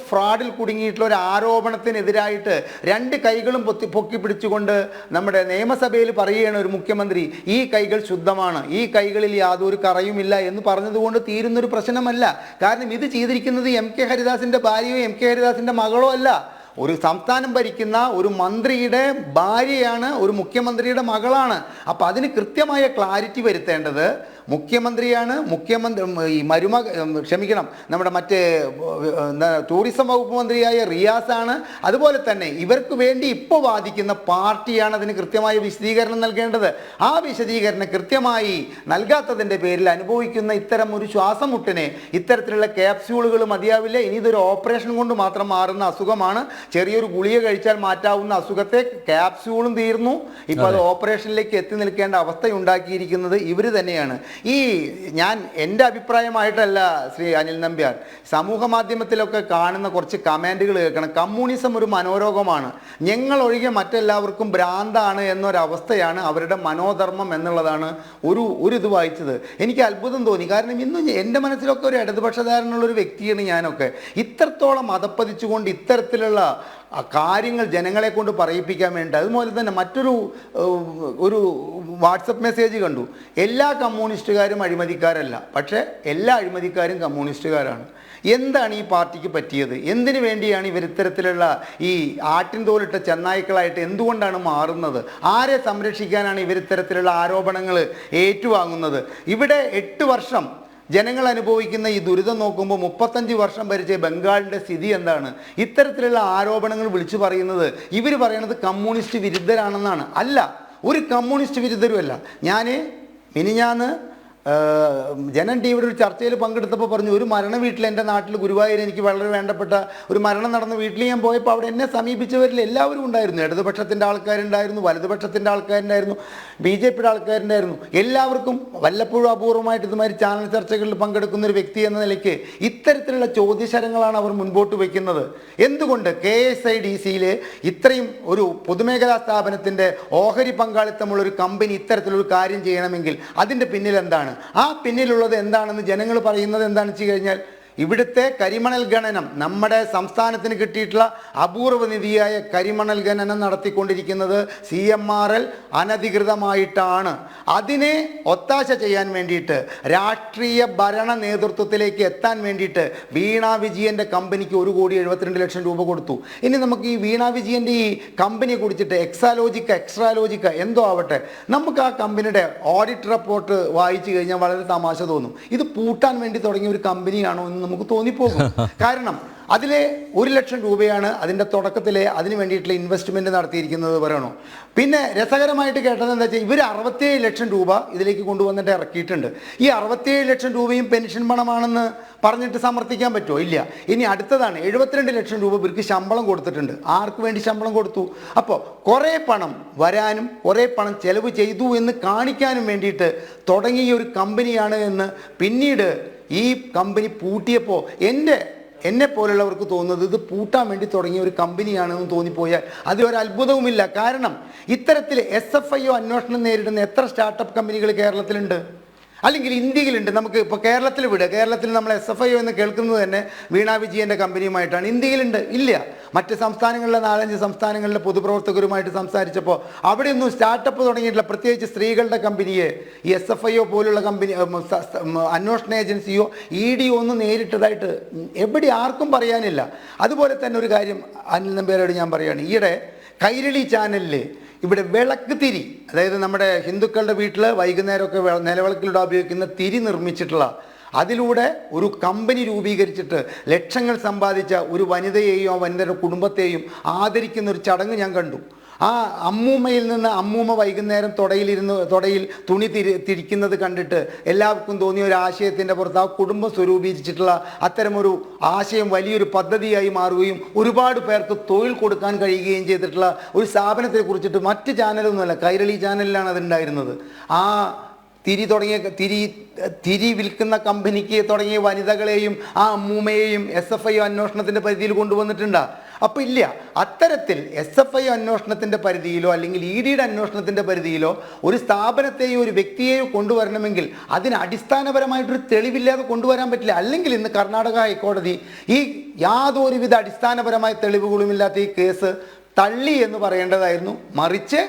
ഫ്രോഡിൽ കുടുങ്ങിയിട്ടുള്ള ഒരു ആരോപണത്തിനെതിരായിട്ട് രണ്ട് കൈകളും പൊക്കി പിടിച്ചുകൊണ്ട് നമ്മുടെ നിയമസഭയിൽ പറയുകയാണ് ഒരു മുഖ്യമന്ത്രി, ഈ കൈകൾ ശുദ്ധമാണ്, ഈ കൈകളിൽ യാതൊരു കറയുമില്ല എന്ന് പറഞ്ഞതുകൊണ്ട് തീരുന്നൊരു പ്രശ്നമല്ല. കാരണം ഇത് ചെയ്തിരിക്കുന്നത് MK ഹരിദാസിൻ്റെ ഭാര്യയോ MK ഹരിദാസിൻ്റെ മകളോ അല്ല. ഒരു സംസ്ഥാനം ഭരിക്കുന്ന ഒരു മന്ത്രിയുടെ ഭാര്യയാണ്, ഒരു മുഖ്യമന്ത്രിയുടെ മകളാണ്. അപ്പോൾ അതിന് കൃത്യമായ ക്ലാരിറ്റി വരുത്തേണ്ടത് മുഖ്യമന്ത്രിയാണ്. നമ്മുടെ മറ്റേ ടൂറിസം വകുപ്പ് മന്ത്രിയായ റിയാസാണ്. അതുപോലെ തന്നെ ഇവർക്ക് വേണ്ടി ഇപ്പോൾ വാദിക്കുന്ന പാർട്ടിയാണ് അതിന് കൃത്യമായ വിശദീകരണം നൽകേണ്ടത്. ആ വിശദീകരണം കൃത്യമായി നൽകാത്തതിൻ്റെ പേരിൽ അനുഭവിക്കുന്ന ഇത്തരം ഒരു ശ്വാസമുട്ടിനെ ഇത്തരത്തിലുള്ള ക്യാപ്സ്യൂളുകൾ മതിയാവില്ല. ഇനി ഇതൊരു ഓപ്പറേഷൻ കൊണ്ട് മാത്രം മാറുന്ന അസുഖമാണ്. ചെറിയൊരു ഗുളിക കഴിച്ചാൽ മാറ്റാവുന്ന അസുഖത്തെ ക്യാപ്സ്യൂളും തീർന്നു, ഇപ്പോൾ അത് ഓപ്പറേഷനിലേക്ക് എത്തി നിൽക്കേണ്ട അവസ്ഥ ഉണ്ടാക്കിയിരിക്കുന്നത് ഇവർ തന്നെയാണ്. ഞാൻ എൻ്റെ അഭിപ്രായമായിട്ടല്ല ശ്രീ അനിൽ നമ്പ്യാർ, സമൂഹ മാധ്യമത്തിലൊക്കെ കാണുന്ന കുറച്ച് കമൻറ്റുകൾ കേൾക്കണം. കമ്മ്യൂണിസം ഒരു മനോരോഗമാണ്, ഞങ്ങളൊഴികെ മറ്റെല്ലാവർക്കും ഭ്രാന്താണ് എന്നൊരവസ്ഥയാണ് അവരുടെ മനോധർമ്മം എന്നുള്ളതാണ് ഒരു ഇത് വായിച്ചത്. എനിക്ക് അത്ഭുതം തോന്നി. കാരണം ഇന്നും എൻ്റെ മനസ്സിലൊക്കെ ഒരു ഇടതുപക്ഷധാരനുള്ളൊരു വ്യക്തിയാണ് ഞാനൊക്കെ. ഇത്രത്തോളം അതപ്പതിച്ചുകൊണ്ട് ഇത്തരത്തിലുള്ള കാര്യങ്ങൾ ജനങ്ങളെ കൊണ്ട് പറയിപ്പിക്കാൻ വേണ്ടി. അതുപോലെ തന്നെ ഒരു വാട്സപ്പ് മെസ്സേജ് കണ്ടു, എല്ലാ കമ്മ്യൂണിസ്റ്റുകാരും അഴിമതിക്കാരല്ല, പക്ഷേ എല്ലാ അഴിമതിക്കാരും കമ്മ്യൂണിസ്റ്റുകാരാണ്. എന്താണ് ഈ പാർട്ടിക്ക് പറ്റിയത്? എന്തിനു വേണ്ടിയാണ് ഇവർ ഇത്തരത്തിലുള്ള ഈ ആട്ടിൻ തോലിട്ട ചെന്നായ്ക്കളായിട്ട് എന്തുകൊണ്ടാണ് മാറുന്നത്? ആരെ സംരക്ഷിക്കാനാണ് ഇവർ ഇത്തരത്തിലുള്ള ആരോപണങ്ങൾ ഏറ്റുവാങ്ങുന്നത്? ഇവിടെ 8 വർഷം ജനങ്ങൾ അനുഭവിക്കുന്ന ഈ ദുരിതം നോക്കുമ്പോൾ 35 വർഷം ഭരിച്ച ബംഗാളിൻ്റെ സ്ഥിതി എന്താണ്? ഇത്തരത്തിലുള്ള ആരോപണങ്ങൾ വിളിച്ചു പറയുന്നത് ഇവർ പറയുന്നത് കമ്മ്യൂണിസ്റ്റ് വിരുദ്ധരാണെന്നാണ്. അല്ല, ഒരു കമ്മ്യൂണിസ്റ്റ് വിരുദ്ധരുമല്ല. മിനിഞ്ഞാന്ന് ജനൻ ടിവിയുടെ ഒരു ചർച്ചയിൽ പങ്കെടുത്തപ്പോൾ പറഞ്ഞു, ഒരു മരണ വീട്ടിൽ എൻ്റെ നാട്ടിൽ ഗുരുവായൂർ എനിക്ക് വളരെ വേണ്ടപ്പെട്ട ഒരു മരണം നടന്ന വീട്ടിൽ ഞാൻ പോയപ്പോൾ അവിടെ എന്നെ സമീപിച്ചവരിൽ എല്ലാവരും ഉണ്ടായിരുന്നു. ഇടതുപക്ഷത്തിൻ്റെ ആൾക്കാരുണ്ടായിരുന്നു, വലതുപക്ഷത്തിൻ്റെ ആൾക്കാരുണ്ടായിരുന്നു, BJPയുടെ ആൾക്കാരുണ്ടായിരുന്നു. എല്ലാവർക്കും വല്ലപ്പോഴും അപൂർവമായിട്ട് ഇതുമാതിരി ചാനൽ ചർച്ചകളിൽ പങ്കെടുക്കുന്ന ഒരു വ്യക്തി എന്ന നിലയ്ക്ക് ഇത്തരത്തിലുള്ള ചോദ്യശരങ്ങളാണ് അവർ മുൻപോട്ട് വയ്ക്കുന്നത്. എന്തുകൊണ്ട് KSIDCയിൽ ഇത്രയും ഒരു പൊതുമേഖലാ സ്ഥാപനത്തിൻ്റെ ഓഹരി പങ്കാളിത്തമുള്ളൊരു കമ്പനി ഇത്തരത്തിലൊരു കാര്യം ചെയ്യണമെങ്കിൽ അതിൻ്റെ പിന്നിൽ എന്താണ്? ആ പിന്നിലുള്ളത് എന്താണെന്ന് ജനങ്ങൾ പറയുന്നത് എന്താണെന്ന് വെച്ച് കഴിഞ്ഞാൽ, ഇവിടുത്തെ കരിമണൽ ഖനനം, നമ്മുടെ സംസ്ഥാനത്തിന് കിട്ടിയിട്ടുള്ള അപൂർവ നിധിയായ കരിമണൽ ഖനനം നടത്തിക്കൊണ്ടിരിക്കുന്നത് CMRL അനധികൃതമായിട്ടാണ്. അതിനെ ഒത്താശ ചെയ്യാൻ വേണ്ടിയിട്ട്, രാഷ്ട്രീയ ഭരണ നേതൃത്വത്തിലേക്ക് എത്താൻ വേണ്ടിയിട്ട് വീണ വിജയൻ്റെ കമ്പനിക്ക് 1,72,00,000 രൂപ കൊടുത്തു. ഇനി നമുക്ക് ഈ വീണ വിജയൻ്റെ ഈ കമ്പനിയെ കുറിച്ചിട്ട് എക്സ്ട്രാലോജിക്ക എന്തോ ആവട്ടെ, നമുക്ക് ആ കമ്പനിയുടെ ഓഡിറ്റ് റിപ്പോർട്ട് വായിച്ചു കഴിഞ്ഞാൽ വളരെ തമാശ തോന്നും. ഇത് പൂട്ടാൻ വേണ്ടി തുടങ്ങിയ ഒരു കമ്പനിയാണോ എന്ന് നമുക്ക് തോന്നിപ്പോകും. കാരണം അതിലെ 1,00,000 രൂപയാണ് അതിൻ്റെ തുടക്കത്തിലെ അതിന് വേണ്ടിയിട്ടുള്ള ഇൻവെസ്റ്റ്മെൻറ്റ് നടത്തിയിരിക്കുന്നത് പറയണോ. പിന്നെ രസകരമായിട്ട് കേട്ടത് എന്താ വെച്ചാൽ, ഇവർ 67,00,000 രൂപ ഇതിലേക്ക് കൊണ്ടുവന്നിട്ട് ഇറക്കിയിട്ടുണ്ട്. ഈ 67,00,000 രൂപയും പെൻഷൻ പണമാണെന്ന് പറഞ്ഞിട്ട് സമർത്ഥിക്കാൻ പറ്റുമോ? ഇല്ല. ഇനി അടുത്തതാണ് 72,00,000 രൂപ ഇവർക്ക് ശമ്പളം കൊടുത്തിട്ടുണ്ട്. ആർക്ക് വേണ്ടി ശമ്പളം കൊടുത്തു? അപ്പോൾ കുറേ പണം വരാനും കുറേ പണം ചെലവ് ചെയ്തു എന്ന് കാണിക്കാനും വേണ്ടിയിട്ട് തുടങ്ങിയ ഒരു കമ്പനിയാണ് എന്ന് പിന്നീട് ഈ കമ്പനി പൂട്ടിയപ്പോൾ എന്നെ പോലുള്ളവർക്ക് തോന്നുന്നത് ഇത് പൂട്ടാൻ വേണ്ടി തുടങ്ങിയ ഒരു കമ്പനിയാണെന്ന് തോന്നിപ്പോയാൽ അതിലൊരു അത്ഭുതവുമില്ല. കാരണം ഇത്തരത്തിൽ SFIO അന്വേഷണം നേരിടുന്ന എത്ര സ്റ്റാർട്ടപ്പ് കമ്പനികൾ കേരളത്തിലുണ്ട്, അല്ലെങ്കിൽ ഇന്ത്യയിലുണ്ട്? നമുക്ക് ഇപ്പോൾ കേരളത്തിൽ നമ്മൾ SFIO എന്ന് കേൾക്കുന്നത് തന്നെ വീണ വിജയൻ്റെ കമ്പനിയുമായിട്ടാണ്. ഇന്ത്യയിലുണ്ട്? ഇല്ല. മറ്റ് സംസ്ഥാനങ്ങളിലെ 4-5 സംസ്ഥാനങ്ങളിലെ പൊതുപ്രവർത്തകരുമായിട്ട് സംസാരിച്ചപ്പോൾ അവിടെയൊന്നും സ്റ്റാർട്ടപ്പ് തുടങ്ങിയിട്ടില്ല. പ്രത്യേകിച്ച് സ്ത്രീകളുടെ കമ്പനിയെ ഈ SFIO പോലുള്ള കമ്പനി അന്വേഷണ ഏജൻസിയോ ED ഒന്നും നേരിട്ടതായിട്ട് എവിടെ ആർക്കും പറയാനില്ല. അതുപോലെ തന്നെ ഒരു കാര്യം അനിൽ നമ്പ്യാരോട് ഞാൻ പറയുകയാണ്, ഈയിടെ കൈരളി ചാനലിൽ ഇവിടെ വിളക്ക് തിരി, അതായത് നമ്മുടെ ഹിന്ദുക്കളുടെ വീട്ടിൽ വൈകുന്നേരമൊക്കെ നിലവിളക്കിലൂടെ ഉപയോഗിക്കുന്ന തിരി നിർമ്മിച്ചിട്ടുള്ള, അതിലൂടെ ഒരു കമ്പനി രൂപീകരിച്ചിട്ട് ലക്ഷങ്ങൾ സമ്പാദിച്ച ഒരു വനിതയെയും വനിതയുടെ കുടുംബത്തെയും ആദരിക്കുന്ന ഒരു ചടങ്ങ് ഞാൻ കണ്ടു. ആ അമ്മൂമ്മയിൽ നിന്ന് അമ്മൂമ്മ വൈകുന്നേരം തുടയിൽ തുണി തിരിക്കുന്നത് കണ്ടിട്ട് എല്ലാവർക്കും തോന്നിയ ഒരു ആശയത്തിൻ്റെ പുറത്ത് ആ കുടുംബം സ്വരൂപിച്ചിട്ടുള്ള അത്തരമൊരു ആശയം വലിയൊരു പദ്ധതിയായി മാറുകയും ഒരുപാട് പേർക്ക് തൊഴിൽ കൊടുക്കാൻ കഴിയുകയും ചെയ്തിട്ടുള്ള ഒരു സ്ഥാപനത്തെ കുറിച്ചിട്ട് മറ്റ് ചാനലൊന്നുമല്ല, കൈരളി ചാനലിലാണ് അതുണ്ടായിരുന്നത്. ആ തിരി വിൽക്കുന്ന കമ്പനിക്ക് തുടങ്ങിയ വനിതകളെയും ആ അമ്മൂമ്മയെയും SFIO അന്വേഷണത്തിൻ്റെ പരിധിയിൽ കൊണ്ടുവന്നിട്ടുണ്ട്. അപ്പോൾ ഇല്ല, അത്തരത്തിൽ SFI അന്വേഷണത്തിൻ്റെ പരിധിയിലോ അല്ലെങ്കിൽ ED അന്വേഷണത്തിൻ്റെ പരിധിയിലോ ഒരു സ്ഥാപനത്തെയോ ഒരു വ്യക്തിയെയോ കൊണ്ടുവരണമെങ്കിൽ അതിന് അടിസ്ഥാനപരമായിട്ടൊരു തെളിവില്ലാതെ കൊണ്ടുവരാൻ പറ്റില്ല. അല്ലെങ്കിൽ ഇന്ന് കർണാടക ഹൈക്കോടതി ഈ യാതൊരുവിധ അടിസ്ഥാനപരമായ തെളിവുകളുമില്ലാത്ത ഈ കേസ് തള്ളി എന്ന് പറയേണ്ടതായിരുന്നു. മറിച്ച്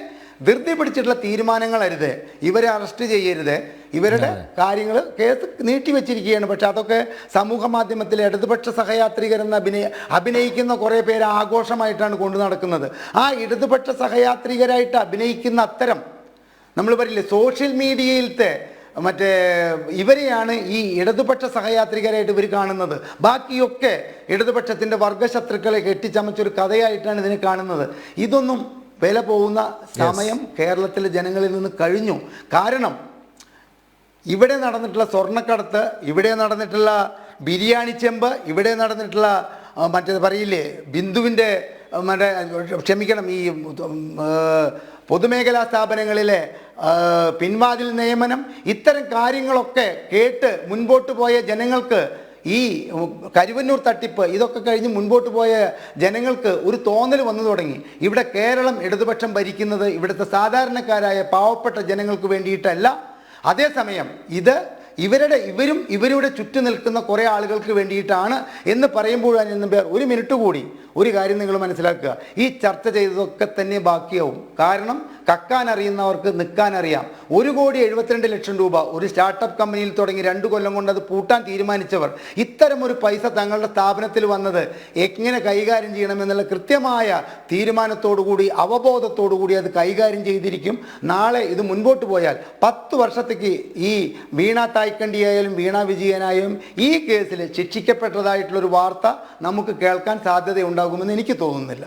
ധൃതി പിടിച്ചിട്ടുള്ള തീരുമാനങ്ങളരുത്, ഇവരെ അറസ്റ്റ് ചെയ്യരുത്, ഇവരുടെ കാര്യങ്ങൾ കേസ് നീട്ടിവെച്ചിരിക്കുകയാണ്. പക്ഷെ അതൊക്കെ സമൂഹ മാധ്യമത്തിൽ ഇടതുപക്ഷ സഹയാത്രികരെന്ന് അഭിനയിക്കുന്ന കുറേ പേര് ആഘോഷമായിട്ടാണ് കൊണ്ടു നടക്കുന്നത്. ആ ഇടതുപക്ഷ സഹയാത്രികരായിട്ട് അഭിനയിക്കുന്ന അത്തരം നമ്മൾ പറയില്ലേ സോഷ്യൽ മീഡിയയിലത്തെ മറ്റേ ഇവരെയാണ് ഈ ഇടതുപക്ഷ സഹയാത്രികരായിട്ട് ഇവർ കാണുന്നത്. ബാക്കിയൊക്കെ ഇടതുപക്ഷത്തിൻ്റെ വർഗശത്രുക്കളെ കെട്ടിച്ചമച്ചൊരു കഥയായിട്ടാണ് ഇതിനെ കാണുന്നത്. ഇതൊന്നും വില പോകുന്ന സമയം കേരളത്തിലെ ജനങ്ങളിൽ നിന്ന് കഴിഞ്ഞു. കാരണം ഇവിടെ നടന്നിട്ടുള്ള സ്വർണ്ണക്കടത്ത്, ഇവിടെ നടന്നിട്ടുള്ള ബിരിയാണി ചെമ്പ്, ഇവിടെ നടന്നിട്ടുള്ള മറ്റേ പറയില്ലേ ബിന്ദുവിൻ്റെ മറ്റേ ക്ഷമിക്കണം ഈ പൊതുമേഖലാ സ്ഥാപനങ്ങളിലെ പിൻവാതിൽ നിയമനം, ഇത്തരം കാര്യങ്ങളൊക്കെ കേട്ട് മുൻപോട്ട് പോയ ജനങ്ങൾക്ക് ഈ കരുവന്നൂർ തട്ടിപ്പ് ഇതൊക്കെ കഴിഞ്ഞ് മുൻപോട്ട് പോയ ജനങ്ങൾക്ക് ഒരു തോന്നൽ വന്നു തുടങ്ങി. ഇവിടെ കേരളം ഇടതുപക്ഷം ഭരിക്കുന്നത് ഇവിടുത്തെ സാധാരണക്കാരായ പാവപ്പെട്ട ജനങ്ങൾക്ക് വേണ്ടിയിട്ടല്ല. അതേസമയം ഇവരുടെ ചുറ്റും നിൽക്കുന്ന കുറേ ആളുകൾക്ക് വേണ്ടിയിട്ടാണ് എന്ന് പറയുമ്പോഴാണ് ഒരു മിനിറ്റ് കൂടി ഒരു കാര്യം നിങ്ങൾ മനസ്സിലാക്കുക. ഈ ചർച്ച ചെയ്തതൊക്കെ തന്നെ ബാക്കിയാവും. കാരണം കക്കാൻ അറിയുന്നവർക്ക് നിൽക്കാൻ അറിയാം. 1,72,00,000 രൂപ ഒരു സ്റ്റാർട്ടപ്പ് കമ്പനിയിൽ തുടങ്ങി 2 കൊല്ലം കൊണ്ട് അത് പൂട്ടാൻ തീരുമാനിച്ചവർ ഇത്തരം ഒരു പൈസ തങ്ങളുടെ സ്ഥാപനത്തിൽ വന്നത് എങ്ങനെ കൈകാര്യം ചെയ്യണമെന്നുള്ള കൃത്യമായ തീരുമാനത്തോടുകൂടി അവബോധത്തോടുകൂടി അത് കൈകാര്യം ചെയ്തിരിക്കും. നാളെ ഇത് മുൻപോട്ട് പോയാൽ 10 വർഷത്തേക്ക് ഈ വീണ തായ്ക്കണ്ടിയായാലും വീണ വിജയനായാലും ഈ കേസിൽ ശിക്ഷിക്കപ്പെട്ടതായിട്ടുള്ളൊരു വാർത്ത നമുക്ക് കേൾക്കാൻ സാധ്യതയുണ്ടാകുമെന്ന് എനിക്ക് തോന്നുന്നില്ല.